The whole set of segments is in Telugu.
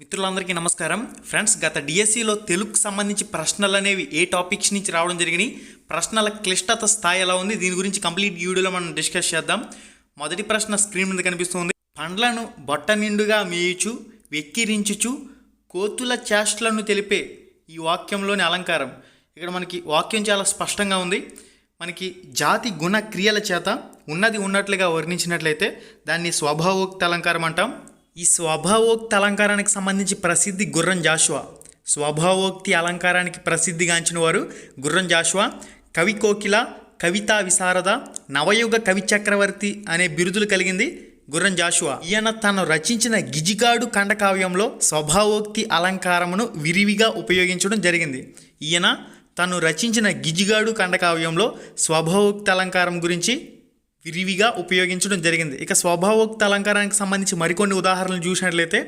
మిత్రులందరికీ నమస్కారం ఫ్రెండ్స్. గత డిఎస్సిలో తెలుగుకు సంబంధించి ప్రశ్నలు అనేవి ఏ టాపిక్స్ నుంచి రావడం జరిగినాయి, ప్రశ్నల క్లిష్టత స్థాయి ఎలా ఉంది, దీని గురించి కంప్లీట్ వీడియోలో మనం డిస్కస్ చేద్దాం. మొదటి ప్రశ్న స్క్రీన్ మీద కనిపిస్తుంది. పండ్లను బొట్ట నిండుగా మేయుచు వెక్కిరించుచు కోతుల చేష్టలను తెలిపే ఈ వాక్యంలోని అలంకారం. ఇక్కడ మనకి వాక్యం చాలా స్పష్టంగా ఉంది. మనకి జాతి గుణ క్రియల చేత ఉన్నది ఉన్నట్లుగా వర్ణించినట్లయితే దాన్ని స్వభావోక్తి అలంకారం అంటాం. ఈ స్వభావోక్తి అలంకారానికి సంబంధించి ప్రసిద్ధి గుర్రం జాషువా. స్వభావోక్తి అలంకారానికి ప్రసిద్ధిగాంచిన వారు గుర్రం జాషువా. కవి కోకిల, కవితా విశారద, నవయుగ కవి చక్రవర్తి అనే బిరుదులు కలిగింది గుర్రం జాషువా. ఈయన తను రచించిన గిజిగాడు ఖండకావ్యంలో స్వభావోక్తి అలంకారమును విరివిగా ఉపయోగించడం జరిగింది. ఈయన తను రచించిన గిజిగాడు ఖండకావ్యంలో స్వభావోక్తి అలంకారం గురించి విరివిగా ఉపయోగించడం జరిగింది. ఇక స్వభావోక్తి అలంకారానికి సంబంధించి మరికొన్ని ఉదాహరణలు చూసినట్లయితే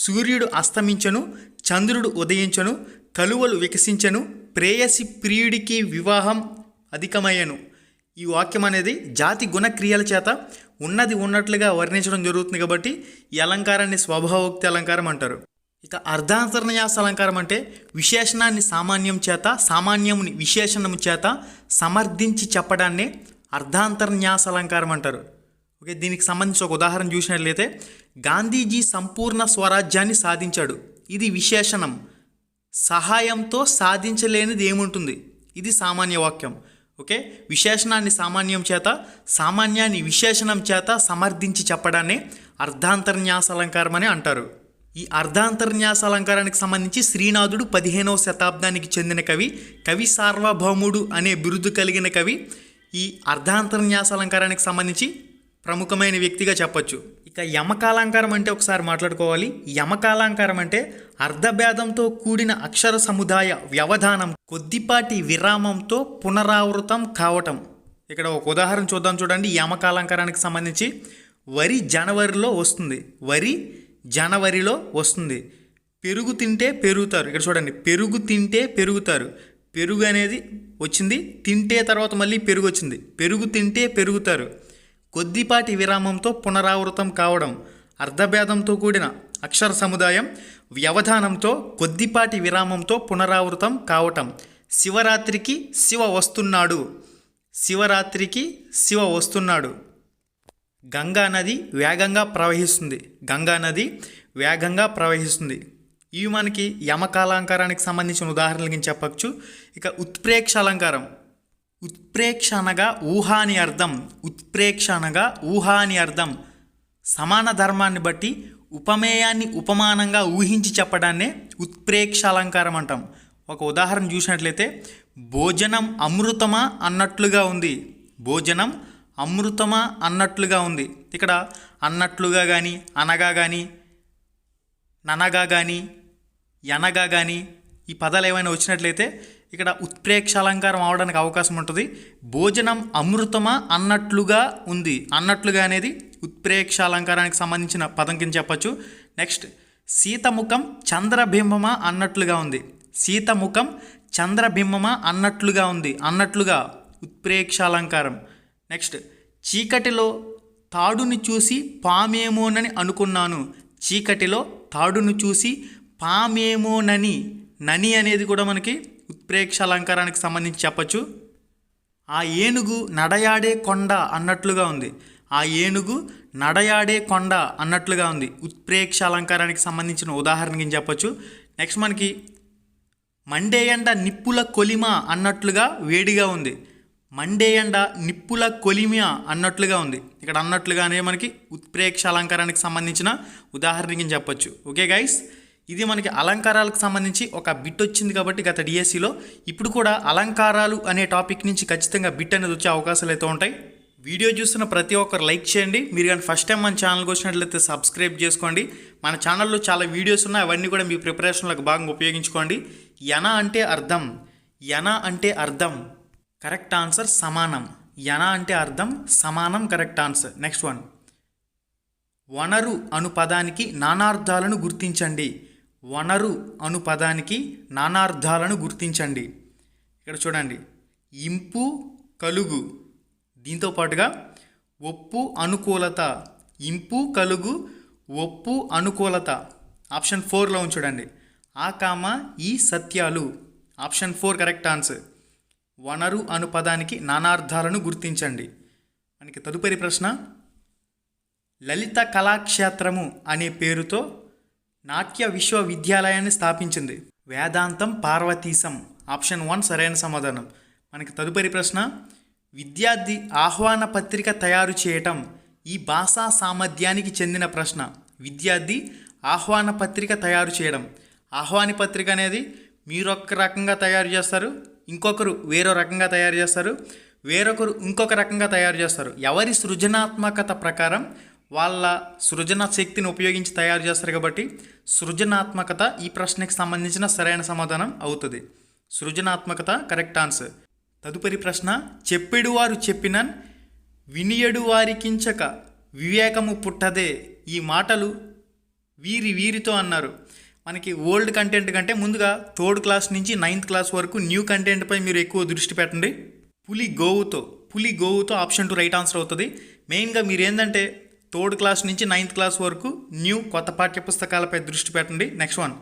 సూర్యుడు అస్తమించను, చంద్రుడు ఉదయించను, కలువలు వికసించను, ప్రేయసి ప్రియుడికి వివాహం అధికమయ్యను. ఈ వాక్యం అనేది జాతి గుణక్రియల చేత ఉన్నది ఉన్నట్లుగా వర్ణించడం జరుగుతుంది కాబట్టి ఈ అలంకారాన్ని స్వభావోక్తి అలంకారం అంటారు. ఇక అర్ధాంతర్న్యాస అలంకారం అంటే విశేషణాన్ని సామాన్యం చేత, సామాన్యముని విశేషణము చేత సమర్థించి చెప్పడాన్ని అర్ధాంతర్న్యాస అలంకారం అంటారు. ఓకే, దీనికి సంబంధించి ఒక ఉదాహరణ చూసినట్లయితే గాంధీజీ సంపూర్ణ స్వరాజ్యాన్ని సాధించాడు. ఇది విశేషణం. సహాయంతో సాధించలేనిది ఏముంటుంది? ఇది సామాన్య వాక్యం. ఓకే, విశేషణాన్ని సామాన్యం చేత, సామాన్యాన్ని విశేషణం చేత సమర్థించి చెప్పడాన్ని అర్ధాంతర్న్యాస అలంకారం అని అంటారు. ఈ అర్ధాంతర్న్యాస అలంకారానికి సంబంధించి శ్రీనాథుడు 15వ శతాబ్దానికి చెందిన కవి. కవి సార్వభౌముడు అనే బిరుదు కలిగిన కవి. ఈ అర్ధాంతర్న్యాస అలంకారానికి సంబంధించి ప్రముఖమైన వ్యక్తిగా చెప్పొచ్చు. ఇక యమకాలంకారం అంటే ఒకసారి మాట్లాడుకోవాలి. యమకాలంకారం అంటే అర్ధభేదంతో కూడిన అక్షర సముదాయ వ్యవధానం కొద్దిపాటి విరామంతో పునరావృతం కావటం. ఇక్కడ ఒక ఉదాహరణ చూద్దాం, చూడండి. యమకాలంకారానికి సంబంధించి వరి జనవరిలో వస్తుంది, వరి జనవరిలో వస్తుంది. పెరుగు తింటే పెరుగుతారు. ఇక్కడ చూడండి, పెరుగు తింటే పెరుగుతారు. పెరుగు అనేది వచ్చింది, తింటే తర్వాత మళ్ళీ పెరుగు వచ్చింది. పెరుగు తింటే పెరుగుతారు. కొద్దిపాటి విరామంతో పునరావృతం కావడం. అర్ధభేదంతో కూడిన అక్షర సముదాయం వ్యవధానంతో కొద్దిపాటి విరామంతో పునరావృతం కావటం. శివరాత్రికి శివ వస్తున్నాడు. శివరాత్రికి శివ వస్తున్నాడు. గంగా నది వేగంగా ప్రవహిస్తుంది. గంగా నది వేగంగా ప్రవహిస్తుంది. ఇవి మనకి యమకాలంకారానికి సంబంధించిన ఉదాహరణలు కింద చెప్పచ్చు. ఇక ఉత్ప్రేక్ష అలంకారం. ఉత్ప్రేక్ష అనగా ఊహ అని అర్థం. ఉత్ప్రేక్ష అనగా ఊహ అని అర్థం. సమాన ధర్మాన్ని బట్టి ఉపమేయాన్ని ఉపమానంగా ఊహించి చెప్పడాన్నే ఉత్ప్రేక్ష అలంకారం అంటాం. ఒక ఉదాహరణ చూసినట్లయితే భోజనం అమృతమా అన్నట్లుగా ఉంది. భోజనం అమృతమా అన్నట్లుగా ఉంది. ఇక్కడ అన్నట్లుగా కానీ, అనగా కానీ, ననగా కానీ, యనగా కానీ ఈ పదాలు ఏమైనా వచ్చినట్లయితే ఇక్కడ ఉత్ప్రేక్ష అలంకారం అవడానికి అవకాశం ఉంటుంది. భోజనం అమృతమా అన్నట్లుగా ఉంది. అన్నట్లుగా అనేది ఉత్ప్రేక్ష అలంకారానికి సంబంధించిన పదం కింద చెప్పచ్చు. నెక్స్ట్, సీతముఖం చంద్రబింబమా అన్నట్లుగా ఉంది. సీతముఖం చంద్రబింబమా అన్నట్లుగా ఉంది. అన్నట్లుగా ఉత్ప్రేక్ష అలంకారం. నెక్స్ట్, చీకటిలో తాడుని చూసి పామేమోనని అనుకున్నాను. చీకటిలో తాడును చూసి పామేమోనని, నని అనేది కూడా మనకి ఉత్ప్రేక్ష అలంకారానికి సంబంధించి చెప్పచ్చు. ఆ ఏనుగు నడయాడే కొండ అన్నట్లుగా ఉంది. ఆ ఏనుగు నడయాడే కొండ అన్నట్లుగా ఉంది. ఉత్ప్రేక్ష అలంకారానికి సంబంధించిన ఉదాహరణ కింద చెప్పచ్చు. నెక్స్ట్, మనకి మండేయండ నిప్పుల కొలిమ అన్నట్లుగా వేడిగా ఉంది. మండేయండ నిప్పుల కొలిమ అన్నట్లుగా ఉంది. ఇక్కడ అన్నట్లుగా అనేది మనకి ఉత్ప్రేక్ష అలంకారానికి సంబంధించిన ఉదాహరణ కింద చెప్పచ్చు. ఓకే గైస్, ఇది మనకి అలంకారాలకు సంబంధించి ఒక బిట్ వచ్చింది కాబట్టి గత డిఎస్సిలో. ఇప్పుడు కూడా అలంకారాలు అనే టాపిక్ నుంచి ఖచ్చితంగా బిట్ అనేది వచ్చే అవకాశాలు అయితే ఉంటాయి. వీడియో చూస్తున్న ప్రతి ఒక్కరు లైక్ చేయండి. మీరు కానీ ఫస్ట్ టైం మన ఛానల్కి వచ్చినట్లయితే సబ్స్క్రైబ్ చేసుకోండి. మన ఛానల్లో చాలా వీడియోస్ ఉన్నాయి, అవన్నీ కూడా మీ ప్రిపరేషన్లకు బాగా ఉపయోగించుకోండి. యన అంటే అర్థం. యన అంటే అర్థం. కరెక్ట్ ఆన్సర్ సమానం. యన అంటే అర్థం, సమానం కరెక్ట్ ఆన్సర్. నెక్స్ట్ వన్, వనరు అను పదానికి నానార్థాలను గుర్తించండి. వనరు అను పదానికి నానార్థాలను గుర్తించండి. ఇక్కడ చూడండి, ఇంపు కలుగు, దీంతో పాటుగా ఒప్పు అనుకూలత. ఇంపు కలుగు ఒప్పు అనుకూలత. ఆప్షన్ 4లో చూడండి. ఆ కామ ఈ సత్యాలు. Option 4 correct answer. వనరు అను పదానికి నానార్థాలను గుర్తించండి. మనకి తదుపరి ప్రశ్న, లలిత కళాక్షేత్రము అనే పేరుతో నాట్య విశ్వవిద్యాలయాన్ని స్థాపించింది. వేదాంతం పార్వతీశం. ఆప్షన్ 1 సరైన సమాధానం. మనకి తదుపరి ప్రశ్న, విద్యార్థి ఆహ్వాన పత్రిక తయారు చేయటం ఈ భాషా సామర్థ్యానికి చెందిన ప్రశ్న. విద్యార్థి ఆహ్వాన పత్రిక తయారు చేయడం. ఆహ్వాన పత్రిక అనేది మీరొక రకంగా తయారు చేస్తారు, ఇంకొకరు వేరో రకంగా తయారు చేస్తారు, వేరొకరు ఇంకొక రకంగా తయారు చేస్తారు. ఎవరి సృజనాత్మకత ప్రకారం వాళ్ళ సృజన శక్తిని ఉపయోగించి తయారు చేస్తారు కాబట్టి సృజనాత్మకత ఈ ప్రశ్నకి సంబంధించిన సరైన సమాధానం అవుతుంది. సృజనాత్మకత కరెక్ట్ ఆన్సర్. తదుపరి ప్రశ్న, చెప్పెడువారు చెప్పినన్ వినియడు వారికించక వివేకము పుట్టదే. ఈ మాటలు వీరితో అన్నారు. మనకి ఓల్డ్ కంటెంట్ కంటే ముందుగా 3rd క్లాస్ నుంచి 9th క్లాస్ వరకు న్యూ కంటెంట్పై మీరు ఎక్కువ దృష్టి పెట్టండి. పులి గోవుతో ఆప్షన్ 2 రైట్ ఆన్సర్ అవుతుంది. మెయిన్గా మీరు ఏంటంటే 3rd క్లాస్ నుంచి 9th క్లాస్ వరకు న్యూ కొత్త పాఠ్యపుస్తకాలపై దృష్టి పెట్టండి. నెక్స్ట్ వన్,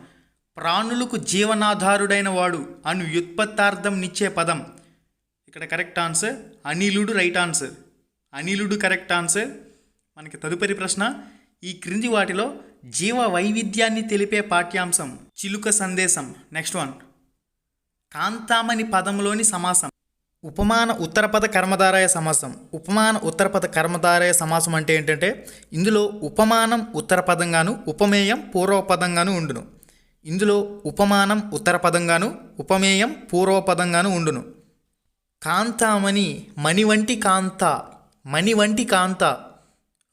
ప్రాణులకు జీవనాధారుడైన వాడు అను వ్యుత్పత్తార్థం నిచ్చే పదం. ఇక్కడ కరెక్ట్ ఆన్సర్ అనిలుడు రైట్ ఆన్సర్. అనిలుడు కరెక్ట్ ఆన్సర్. మనకి తదుపరి ప్రశ్న, ఈ క్రింది వాటిలో జీవ వైవిధ్యాన్ని తెలిపే పాఠ్యాంశం చిలుక సందేశం. నెక్స్ట్ వన్, కాంతామణి పదంలోని సమాసం. ఉపమాన ఉత్తరపద కర్మధారయ సమాసం. ఉపమాన ఉత్తరపద కర్మధారయ సమాసం అంటే ఏంటంటే ఇందులో ఉపమానం ఉత్తరపదంగాను ఉపమేయం పూర్వపదంగాను ఉండును. ఇందులో ఉపమానం ఉత్తరపదంగాను ఉపమేయం పూర్వపదంగాను ఉండును. కాంతామణి మణివంటి కాంత.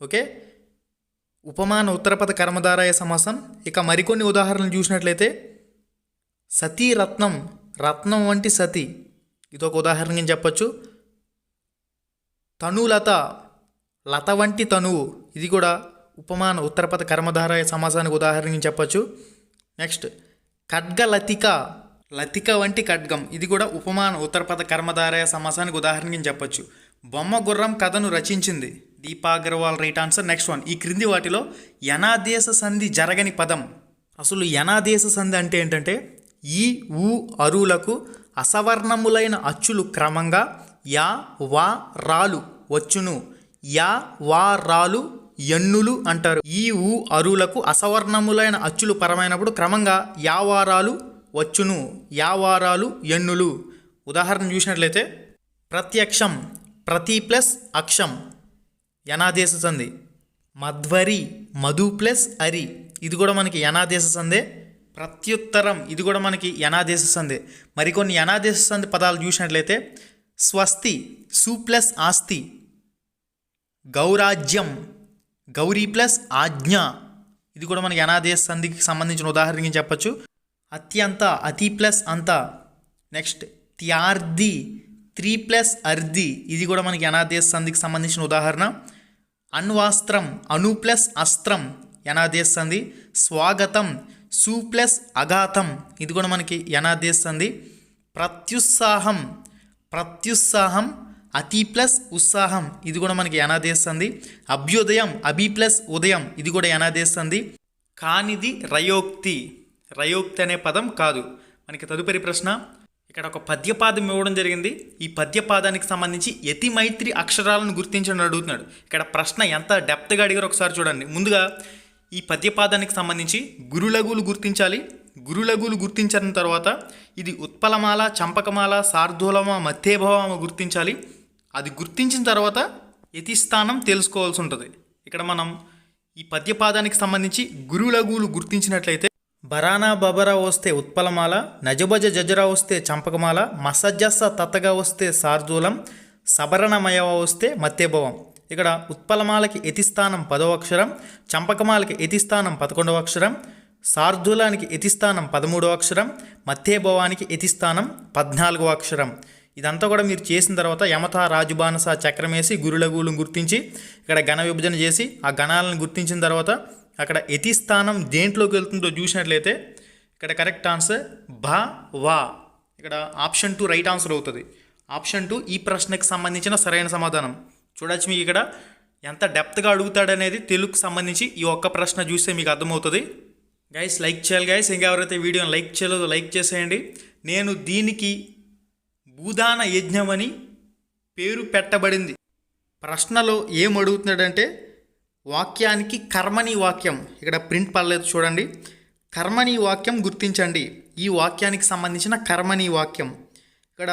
ఓకే, ఉపమాన ఉత్తరపద కర్మధారయ సమాసం. ఇక మరికొన్ని ఉదాహరణలు చూసినట్లయితే సతీరత్నం, రత్నం వంటి సతి, ఇదొక ఉదాహరణగా చెప్పచ్చు. తనులత, లత వంటి తనువు, ఇది కూడా ఉపమాన ఉత్తరపద కర్మధారయ సమాసానికి ఉదాహరణగా చెప్పచ్చు. నెక్స్ట్ ఖడ్గలతిక, లతిక వంటి ఖడ్గం, ఇది కూడా ఉపమాన ఉత్తరపద కర్మధారయ సమాసానికి ఉదాహరణగా చెప్పచ్చు. బొమ్మ గుర్రం కథను రచించింది. Deepa Agarwal right answer. Next one, ఈ క్రింది వాటిలో యనాదేశ సంధి జరగని పదం. అసలు యనాదేశ సంధి అంటే ఏంటంటే ఈ ఊ అరువులకు అసవర్ణములైన అచ్చులు క్రమంగా యా వా రాలు వచ్చును. యా వా రాలు ఎన్నులు అంటారు. ఈ ఊ అరువులకు అసవర్ణములైన అచ్చులు పరమైనప్పుడు క్రమంగా యావారాలు వచ్చును. యావారాలు ఎన్నులు. ఉదాహరణ చూసినట్లయితే ప్రత్యక్షం, ప్రతి ప్లస్ అక్షం యనాదేశ సంధి. మధ్వరి, మధు ప్లస్ అరి, ఇది కూడా మనకి యనాదేశ సంధే. ప్రత్యుత్తరం, ఇది కూడా మనకి యనాదేశ సంధే. మరికొన్ని యనాదేశ సంధి పదాలు చూసినట్లయితే స్వస్తి, సు ప్లస్ ఆస్తి. గౌరాజ్యం, గౌరీ ప్లస్ ఆజ్ఞ, ఇది కూడా మనకి యనాదేశ సంధికి సంబంధించిన ఉదాహరణకి చెప్పచ్చు. అత్యంత, అతి ప్లస్ అంత. నెక్స్ట్ త్యార్ది, 3 ప్లస్ అర్ది, ఇది కూడా మనకి యనాదేశ సంధికి సంబంధించిన ఉదాహరణ. అణ్వాస్త్రం, అణు ప్లస్ అస్త్రం యనాదేశ సంధి. స్వాగతం, సు ప్లస్ అఘాతం, ఇది కూడా మనకి యనాదేశ సంధి. ప్రత్యుత్సాహం, అతి ప్లస్ ఉత్సాహం, ఇది కూడా మనకి యనాదేశ సంధి. అభ్యుదయం, అభి ప్లస్ ఉదయం, ఇది కూడా యనాదేశ సంధి. కానిది రయోక్తి అనే పదం కాదు. మనకి తదుపరి ప్రశ్న, ఇక్కడ ఒక పద్యపాదం ఇవ్వడం జరిగింది. ఈ పద్యపాదానికి సంబంధించి యతి మైత్రి అక్షరాలను గుర్తించని అడుగుతున్నాడు. ఇక్కడ ప్రశ్న ఎంత డెప్త్గా అడిగారో ఒకసారి చూడండి. ముందుగా ఈ పద్యపాదానికి సంబంధించి గురులఘువులు గుర్తించాలి. గురులఘువులు గుర్తించిన తర్వాత ఇది ఉత్పలమాల, చంపకమాల, శార్దూలమ, మధ్యేభావమ గుర్తించాలి. అది గుర్తించిన తర్వాత యతిస్థానం తెలుసుకోవాల్సి ఉంటుంది. ఇక్కడ మనం ఈ పద్యపాదానికి సంబంధించి గురులఘువులు గుర్తించినట్లయితే బరానా బబరా వస్తే ఉత్పలమాల, నజబజ జజరా వస్తే చంపకమాల, మసజస్స తత్తగా వస్తే శార్దూలం, సబరణమయ వస్తే మధ్యభవం. ఇక్కడ ఉత్పలమాలకి యతిస్థానం 10వ అక్షరం, చంపకమాలకి యతిస్థానం 11వ అక్షరం, శార్దూలానికి యతిస్థానం 13వ అక్షరం, మధ్యభవానికి యతిస్థానం 14వ అక్షరం. ఇదంతా కూడా మీరు చేసిన తర్వాత యమత, రాజుబానస చక్రం వేసి గురులఘువులను గుర్తించి ఇక్కడ గణ విభజన చేసి ఆ గణాలను గుర్తించిన తర్వాత అక్కడ యతిస్థానం దేంట్లోకి వెళ్తుందో చూసినట్లయితే ఇక్కడ కరెక్ట్ ఆన్సర్ భ వా. ఇక్కడ ఆప్షన్ 2 రైట్ ఆన్సర్ అవుతుంది. ఆప్షన్ 2 ఈ ప్రశ్నకు సంబంధించిన సరైన సమాధానం. చూడొచ్చు మీకు ఇక్కడ ఎంత డెప్త్గా అడుగుతాడనేది తెలుగుకు సంబంధించి ఈ ఒక్క ప్రశ్న చూస్తే మీకు అర్థమవుతుంది. గైస్ లైక్ చేయాలి గైస్, ఇంకా ఎవరైతే వీడియోని లైక్ చేయలేదో లైక్ చేసేయండి. నేను దీనికి భూదాన యజ్ఞం అని పేరు పెట్టబడింది. ప్రశ్నలో ఏం అడుగుతున్నాడంటే వాక్యానికి కర్మని వాక్యం, ఇక్కడ ప్రింట్ పడలేదు చూడండి. కర్మని వాక్యం గుర్తించండి. ఈ వాక్యానికి సంబంధించిన కర్మని వాక్యం. ఇక్కడ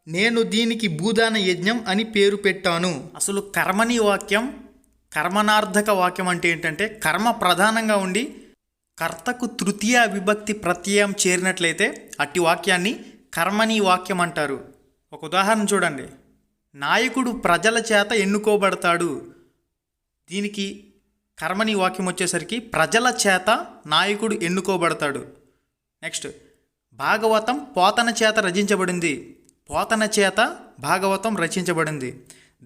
నేను దీనికి భూదాన యజ్ఞం అని పేరు పెట్టాను. అసలు కర్మని వాక్యం, కర్మనార్థక వాక్యం అంటే ఏంటంటే కర్మ ప్రధానంగా ఉండి కర్తకు తృతీయ విభక్తి ప్రత్యయం చేరినట్లయితే అట్టి వాక్యాన్ని కర్మని వాక్యం అంటారు. ఒక ఉదాహరణ చూడండి. నాయకుడు ప్రజల చేత ఎన్నుకోబడతాడు. దీనికి కర్మని వాక్యం వచ్చేసరికి ప్రజల చేత నాయకుడు ఎన్నుకోబడతాడు. నెక్స్ట్, భాగవతం పోతన చేత రచించబడింది. పోతన చేత భాగవతం రచించబడింది.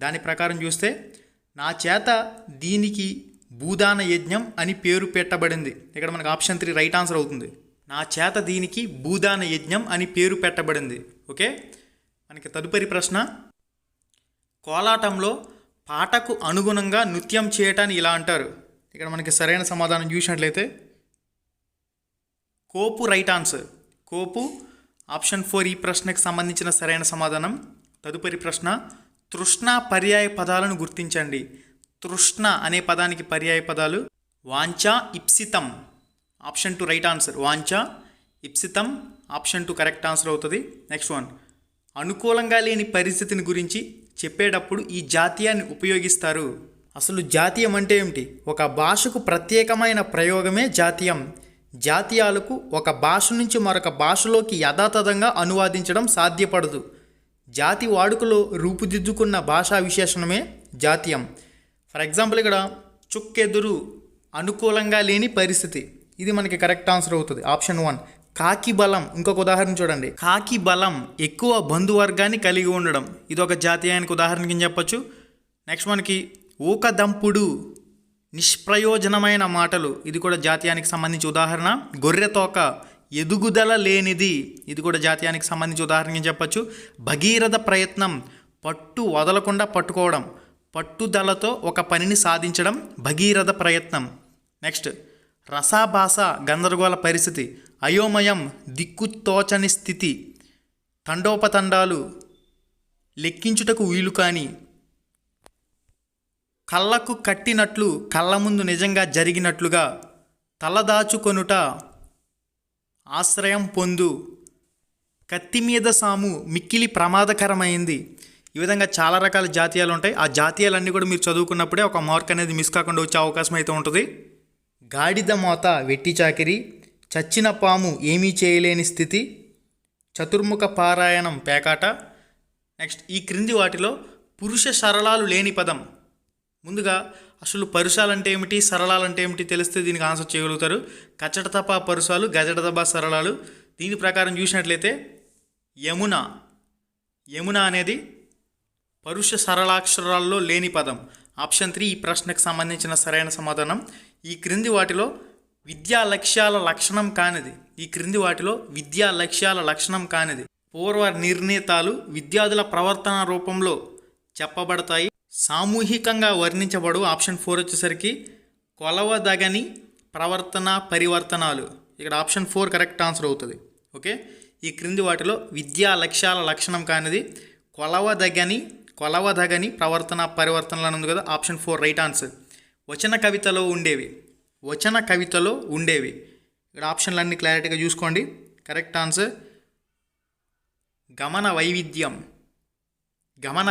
దాని ప్రకారం చూస్తే నా చేత దీనికి భూదాన యజ్ఞం అని పేరు పెట్టబడింది. ఇక్కడ మనకు ఆప్షన్ 3 రైట్ ఆన్సర్ అవుతుంది. నా చేత దీనికి భూదాన యజ్ఞం అని పేరు పెట్టబడింది. ఓకే, మనకి తదుపరి ప్రశ్న, కోలాటంలో పాటకు అనుగుణంగా నృత్యం చేయటాన్ని ఇలా అంటారు. ఇక్కడ మనకి సరైన సమాధానం చూసినట్లయితే కోపు రైట్ ఆన్సర్. కోపు ఆప్షన్ 4 ఈ ప్రశ్నకు సంబంధించిన సరైన సమాధానం. తదుపరి ప్రశ్న, తృష్ణ పర్యాయ పదాలను గుర్తించండి. తృష్ణ అనే పదానికి పర్యాయ పదాలు వాంఛ, ఇప్సితం. Option 2 right answer. వాంఛ, ఇప్సితం ఆప్షన్ 2 కరెక్ట్ ఆన్సర్ అవుతుంది. నెక్స్ట్ వన్, అనుకూలంగా లేని పరిస్థితిని గురించి చెప్పేటప్పుడు ఈ జాతీయాన్ని ఉపయోగిస్తారు. అసలు జాతీయం అంటే ఏమిటి? ఒక భాషకు ప్రత్యేకమైన ప్రయోగమే జాతీయం. జాతీయాలకు ఒక భాష నుంచి మరొక భాషలోకి యథాతథంగా అనువాదించడం సాధ్యపడదు. జాతి వాడుకలో రూపుదిద్దుకున్న భాషా విశేషణమే జాతీయం. ఫర్ ఎగ్జాంపుల్ ఇక్కడ చుక్కెదురు, అనుకూలంగా లేని పరిస్థితి. ఇది మనకి కరెక్ట్ ఆన్సర్ అవుతుంది. ఆప్షన్ 1. కాకి బలం, ఇంకొక ఉదాహరణ చూడండి. కాకి బలం, ఎక్కువ బంధువర్గాన్ని కలిగి ఉండడం. ఇది ఒక జాతీయానికి ఉదాహరణ కింద చెప్పచ్చు. నెక్స్ట్ మనకి ఊకదంపుడు, నిష్ప్రయోజనమైన మాటలు. ఇది కూడా జాతీయానికి సంబంధించి ఉదాహరణ. గొర్రెతోక, ఎదుగుదల లేనిది. ఇది కూడా జాతీయానికి సంబంధించి ఉదాహరణ కింద చెప్పచ్చు. భగీరథ ప్రయత్నం, పట్టు వదలకుండా పట్టుకోవడం, పట్టుదలతో ఒక పనిని సాధించడం భగీరథ ప్రయత్నం. నెక్స్ట్, రసాభాస, గందరగోళ పరిస్థితి, అయోమయం, దిక్కుతోచని స్థితి, తండోపతండాలు, లెక్కించుటకు వీలు కాని, కళ్ళకు కట్టినట్లు, కళ్ళ ముందు నిజంగా జరిగినట్లుగా, తలదాచుకొనుట, ఆశ్రయం పొందు, కత్తి మీద సాము, మిక్కిలి ప్రమాదకరమైంది. ఈ విధంగా చాలా రకాల జాతీయాలు ఉంటాయి. ఆ జాతీయాలన్నీ కూడా మీరు చదువుకున్నప్పుడే ఒక మార్క్ అనేది మిస్ కాకుండా వచ్చే అవకాశం అయితే ఉంటుంది. గాడిద మోత, వెట్టి చాకిరి, చచ్చిన పాము, ఏమీ చేయలేని స్థితి, చతుర్ముఖ పారాయణం, పేకాట. నెక్స్ట్, ఈ క్రింది వాటిలో పురుష సరళాలు లేని పదం. ముందుగా అసలు పరుషాలంటే ఏమిటి, సరళాలంటే ఏమిటి తెలిస్తే దీనికి ఆన్సర్ చేయగలుగుతారు. కచ్చటతప పరుషాలు, గజటతప సరళాలు. దీని ప్రకారం చూసినట్లయితే యమున, యమున అనేది పరుష సరళాక్షరాల్లో లేని పదం. ఆప్షన్ 3 ఈ ప్రశ్నకు సంబంధించిన సరైన సమాధానం. ఈ క్రింది వాటిలో విద్యా లక్ష్యాల లక్షణం కానిది. ఈ క్రింది వాటిలో విద్యా లక్ష్యాల లక్షణం కానిది. పూర్వ నిర్ణీతాలు విద్యార్థుల ప్రవర్తన రూపంలో చెప్పబడతాయి. సామూహికంగా వర్ణించబడు. ఆప్షన్ 4 వచ్చేసరికి కొలవదగని ప్రవర్తన పరివర్తనాలు. ఇక్కడ ఆప్షన్ 4 కరెక్ట్ ఆన్సర్ అవుతుంది. ఓకే, ఈ క్రింది వాటిలో విద్యా లక్ష్యాల లక్షణం కానిది కొలవదగని ప్రవర్తన పరివర్తనలు అని ఉంది కదా. Option 4 right answer. వచన కవితలో ఉండేవి. ఇక్కడ ఆప్షన్లన్నీ క్లారిటీగా చూసుకోండి. కరెక్ట్ ఆన్సర్ గమన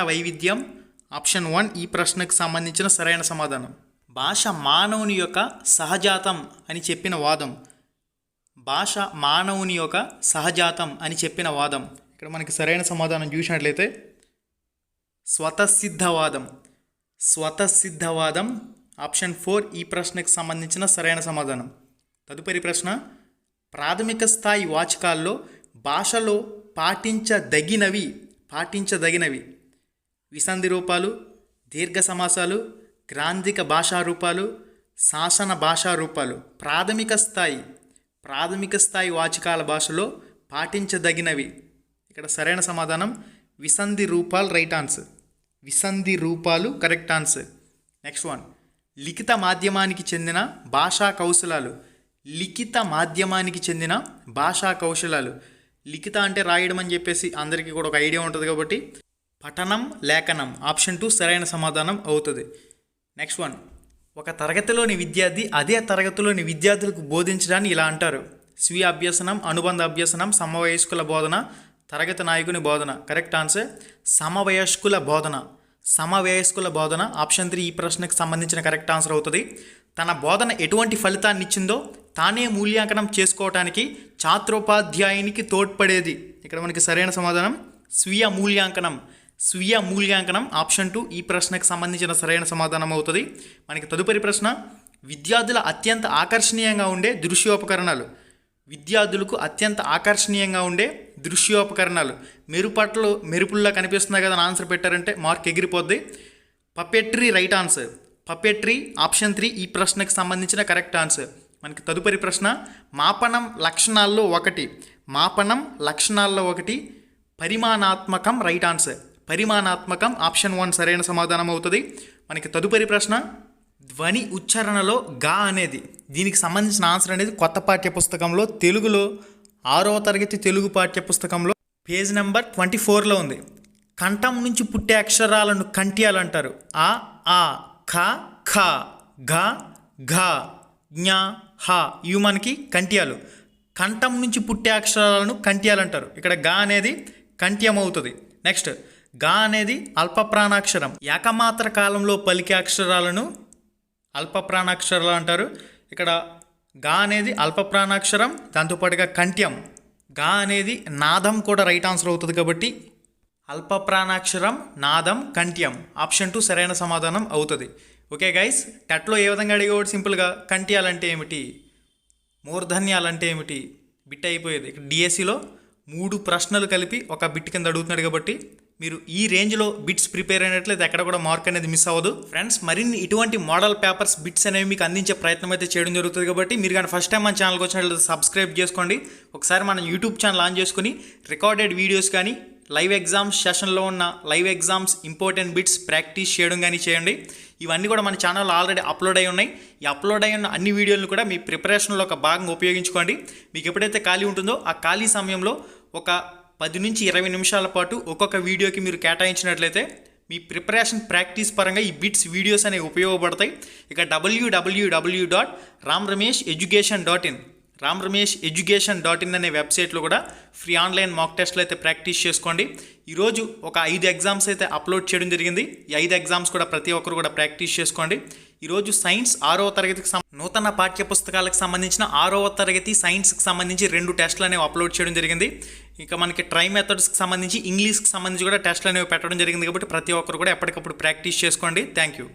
వైవిధ్యం ఆప్షన్ 1 ఈ ప్రశ్నకు సంబంధించిన సరైన సమాధానం. భాష మానవుని యొక్క సహజాతం అని చెప్పిన వాదం. భాష మానవుని యొక్క సహజాతం అని చెప్పిన వాదం. ఇక్కడ మనకి సరైన సమాధానం చూసినట్లయితే స్వతసిద్ధవాదం ఆప్షన్ 4 ఈ ప్రశ్నకు సంబంధించిన సరైన సమాధానం. తదుపరి ప్రశ్న, ప్రాథమిక స్థాయి వాచకాల్లో భాషలో పాటించదగినవి విసంధి రూపాలు, దీర్ఘ సమాసాలు, గ్రాంధిక భాషా రూపాలు, శాసన భాషా రూపాలు. ప్రాథమిక స్థాయి వాచకాల భాషలో పాటించదగినవి. ఇక్కడ సరైన సమాధానం విసంధి రూపాలు రైట్ ఆన్సర్. విసంధి రూపాలు కరెక్ట్ ఆన్సర్. నెక్స్ట్ వన్, లిఖిత మాధ్యమానికి చెందిన భాషా కౌశలాలు. లిఖిత మాధ్యమానికి చెందిన భాషా కౌశలాలు. లిఖిత అంటే రాయడం అని చెప్పేసి అందరికీ కూడా ఒక ఐడియా ఉంటుంది కాబట్టి పఠనం లేఖనం ఆప్షన్ 2 సరైన సమాధానం అవుతుంది. నెక్స్ట్ వన్, ఒక తరగతిలోని విద్యార్థి అదే తరగతిలోని విద్యార్థులకు బోధించడాన్ని ఇలా అంటారు. స్వీయ అభ్యసనం, అనుబంధ అభ్యసనం, సమవయస్కుల బోధన, తరగతి నాయకుని బోధన. కరెక్ట్ ఆన్సర్ సమవయస్కుల బోధన. సమవయస్కుల బోధన ఆప్షన్ 3 ఈ ప్రశ్నకు సంబంధించిన కరెక్ట్ ఆన్సర్ అవుతుంది. తన బోధన ఎటువంటి ఫలితాన్ని ఇచ్చిందో తానే మూల్యాంకనం చేసుకోవటానికి ఛాత్రోపాధ్యాయునికి తోడ్పడేది. ఇక్కడ మనకి సరైన సమాధానం స్వీయ మూల్యాంకనం. స్వీయ మూల్యాంకనం ఆప్షన్ 2 ఈ ప్రశ్నకు సంబంధించిన సరైన సమాధానం అవుతుంది. మనకి తదుపరి ప్రశ్న, విద్యార్థుల అత్యంత ఆకర్షణీయంగా ఉండే దృశ్యోపకరణాలు. విద్యార్థులకు అత్యంత ఆకర్షణీయంగా ఉండే దృశ్యోపకరణాలు. మెరుపుల్లా కనిపిస్తున్నాయి కదా అని ఆన్సర్ పెట్టారంటే మార్క్ ఎగిరిపోద్ది. Puppetry right answer. Puppetry option 3 ఈ ప్రశ్నకు సంబంధించిన కరెక్ట్ ఆన్సర్. మనకి తదుపరి ప్రశ్న, మాపనం లక్షణాల్లో ఒకటి పరిమాణాత్మకం రైట్ ఆన్సర్. పరిమాణాత్మకం ఆప్షన్ 1 సరైన సమాధానం అవుతుంది. మనకి తదుపరి ప్రశ్న, ధ్వని ఉచ్చారణలో గా అనేది, దీనికి సంబంధించిన ఆన్సర్ అనేది కొత్త పాఠ్యపుస్తకంలో తెలుగులో 6వ తరగతి తెలుగు పాఠ్యపుస్తకంలో పేజ్ నెంబర్ 24లో ఉంది. కంఠం నుంచి పుట్టే అక్షరాలను కంట్యాలు అంటారు. ఆ, ఆ, ఖ, ఖ, ఘ, ఘ, జ్ఞ, హ ఇవి మనకి కంట్యాలు. కంఠం నుంచి పుట్టే అక్షరాలను కంట్యాలు అంటారు. ఇక్కడ గా అనేది కంట్యం అవుతుంది. నెక్స్ట్, గా అనేది అల్పప్రాణాక్షరం. ఏకమాత్ర కాలంలో పలికే అక్షరాలను అల్పప్రాణాక్షరాలు అంటారు. ఇక్కడ గా అనేది అల్పప్రాణాక్షరం, దాంతోపాటుగా కంట్యం. గా అనేది నాదం కూడా రైట్ ఆన్సర్ అవుతుంది కాబట్టి అల్పప్రాణాక్షరం, నాదం, కంట్యం ఆప్షన్ 2 సరైన సమాధానం అవుతుంది. ఓకే గైస్, టెట్లో ఏ విధంగా అడిగేవాడు సింపుల్గా కంట్యాలంటే ఏమిటి, మూర్ధన్యాలంటే ఏమిటి బిట్ అయిపోయేది. ఇక్కడ డిఎస్సిలో 3 ప్రశ్నలు కలిపి ఒక బిట్ కింద అడుగుతున్నాడు కాబట్టి మీరు ఈ రేంజ్లో బిట్స్ ప్రిపేర్ అయినట్లయితే ఎక్కడ కూడా మార్క్ అనేది మిస్ అవ్వదు. ఫ్రెండ్స్, మరిన్ని ఇటువంటి మోడల్ పేపర్స్ బిట్స్ అనేవి మీకు అందించే ప్రయత్నం అయితే చేయడం జరుగుతుంది కాబట్టి మీరు కానీ ఫస్ట్ టైం మన ఛానల్కి వచ్చినట్లయితే సబ్స్క్రైబ్ చేసుకోండి. ఒకసారి మన యూట్యూబ్ ఛానల్ ఆన్ చేసుకుని రికార్డెడ్ వీడియోస్ కానీ లైవ్ ఎగ్జామ్స్ సెషన్లో ఉన్న live exams important bits practice చేయడం కానీ చేయండి. ఇవన్నీ కూడా మన ఛానల్లో ఆల్రెడీ అప్లోడ్ అయి ఉన్నాయి. ఈ అప్లోడ్ అయి ఉన్న అన్ని వీడియోలను కూడా మీ ప్రిపరేషన్లో ఒక భాగంగా ఉపయోగించుకోండి. మీకు ఎప్పుడైతే ఖాళీ ఉంటుందో ఆ ఖాళీ సమయంలో ఒక 10 నుంచి 20 నిమిషాల పాటు ఒక్కొక్క వీడియోకి మీరు కేటాయించినట్లయితే మీ ప్రిపరేషన్ ప్రాక్టీస్ పరంగా ఈ బిట్స్ వీడియోస్ అనేవి ఉపయోగపడతాయి. ఇక www.ramramesheducation.in ramramesheducation.in అనే వెబ్సైట్లో కూడా ఫ్రీ ఆన్లైన్ మాక్ టెస్ట్లు అయితే ప్రాక్టీస్ చేసుకోండి. ఈరోజు ఒక 5 ఎగ్జామ్స్ అయితే అప్లోడ్ చేయడం జరిగింది. ఈ 5 ఎగ్జామ్స్ కూడా ప్రతి ఒక్కరు కూడా ప్రాక్టీస్ చేసుకోండి. ఈరోజు సైన్స్ 6వ తరగతికి నూతన పాఠ్యపుస్తకాలకు సంబంధించిన 6వ తరగతి సైన్స్కి సంబంధించి 2 టెస్టులు అనేవి అప్లోడ్ చేయడం జరిగింది. ఇక మనకి ట్రై మెథడ్స్కి సంబంధించి ఇంగ్లీష్కి సంబంధించి కూడా టెస్టులు అనేవి పెట్టడం జరిగింది కాబట్టి ప్రతి ఒక్కరు కూడా ఎప్పటికప్పుడు ప్రాక్టీస్ చేసుకోండి. Thank you.